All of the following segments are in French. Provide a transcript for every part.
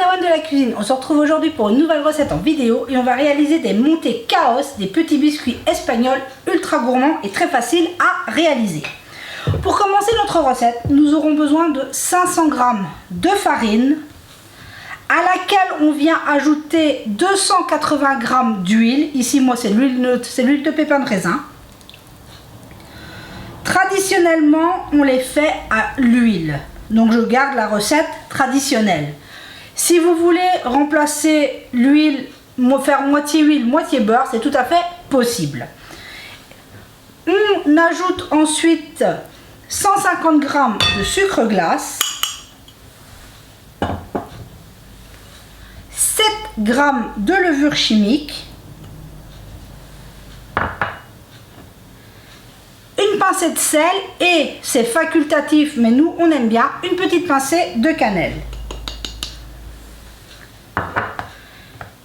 Padawan de la cuisine, on se retrouve aujourd'hui pour une nouvelle recette en vidéo et on va réaliser des montées chaos, des petits biscuits espagnols ultra gourmands et très faciles à réaliser. Pour commencer notre recette, nous aurons besoin de 500 g de farine à laquelle on vient ajouter 280 g d'huile. Ici moi c'est l'huile de pépin de raisin. Traditionnellement on les fait à l'huile, donc je garde la recette traditionnelle. Si vous voulez remplacer l'huile, faire moitié huile, moitié beurre, c'est tout à fait possible. On ajoute ensuite 150 g de sucre glace, 7 g de levure chimique, une pincée de sel et, c'est facultatif mais nous on aime bien, une petite pincée de cannelle.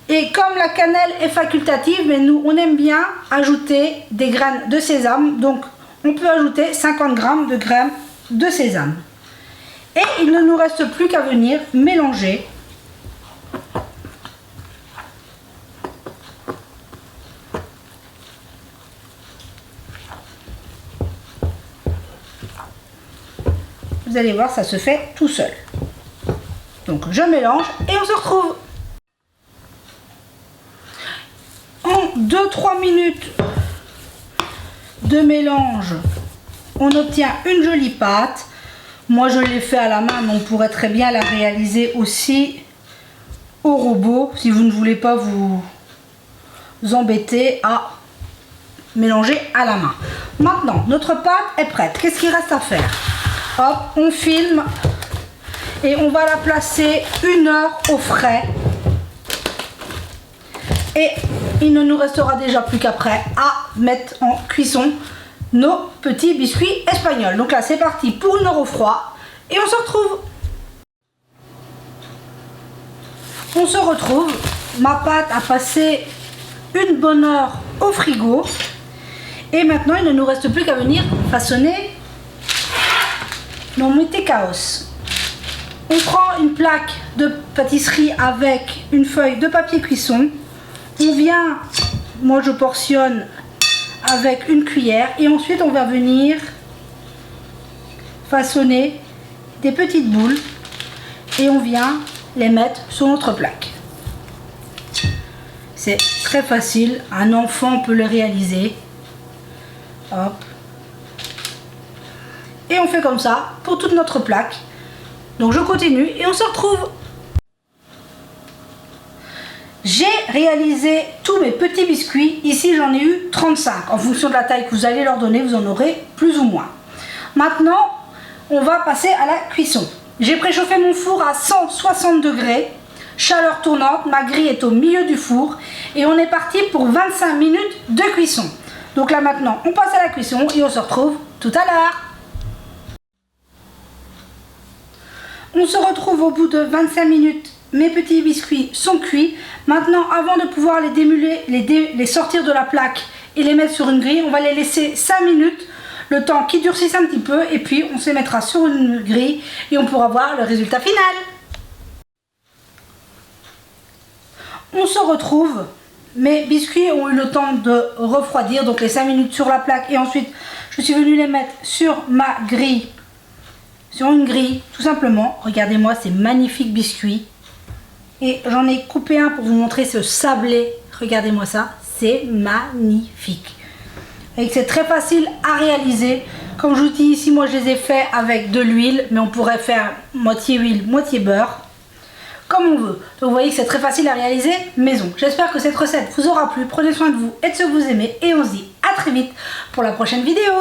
Et comme la cannelle est facultative, mais nous on aime bien ajouter des graines de sésame, donc on peut ajouter 50 g de graines de sésame. Et il ne nous reste plus qu'à venir mélanger. Vous allez voir, ça se fait tout seul. Donc je mélange et on se retrouve. En 2-3 minutes de mélange, on obtient une jolie pâte. Moi je l'ai fait à la main, mais on pourrait très bien la réaliser aussi au robot si vous ne voulez pas vous embêter à mélanger à la main. Maintenant notre pâte est prête. Qu'est-ce qu'il reste à faire? Hop, on filme et on va la placer 1 heure au frais. Et il ne nous restera déjà plus qu'après à mettre en cuisson nos petits biscuits espagnols. Donc là c'est parti pour 1 heure au froid et on se retrouve. On se retrouve, ma pâte a passé une bonne heure au frigo et maintenant il ne nous reste plus qu'à venir façonner nos montées chaos. On prend une plaque de pâtisserie avec une feuille de papier cuisson. On vient, moi je portionne avec une cuillère et ensuite on va venir façonner des petites boules et on vient les mettre sur notre plaque. C'est très facile, un enfant peut le réaliser. Hop. Et on fait comme ça pour toute notre plaque. Donc je continue et on se retrouve. J'ai réalisé tous mes petits biscuits. Ici j'en ai eu 35. En fonction de la taille que vous allez leur donner, vous en aurez plus ou moins. Maintenant on va passer à la cuisson. J'ai préchauffé mon four à 160 degrés, chaleur tournante. Ma grille est au milieu du four et on est parti pour 25 minutes de cuisson. Donc là maintenant on passe à la cuisson et on se retrouve tout à l'heure. On se retrouve au bout de 25 minutes. Mes petits biscuits sont cuits. Maintenant, avant de pouvoir les démuler, les sortir de la plaque et les mettre sur une grille, on va les laisser 5 minutes, le temps qu'ils durcissent un petit peu, et puis on se les mettra sur une grille et on pourra voir le résultat final. On se retrouve. Mes biscuits ont eu le temps de refroidir, donc les 5 minutes sur la plaque, et ensuite je suis venue les mettre sur ma grille, sur une grille, tout simplement. Regardez-moi ces magnifiques biscuits. Et j'en ai coupé un pour vous montrer ce sablé. Regardez-moi ça, c'est magnifique. Et c'est très facile à réaliser. Comme je vous dis ici, moi je les ai fait avec de l'huile, mais on pourrait faire moitié huile, moitié beurre, comme on veut. Donc vous voyez que c'est très facile à réaliser maison. J'espère que cette recette vous aura plu. Prenez soin de vous et de ceux que vous aimez. Et on se dit à très vite pour la prochaine vidéo.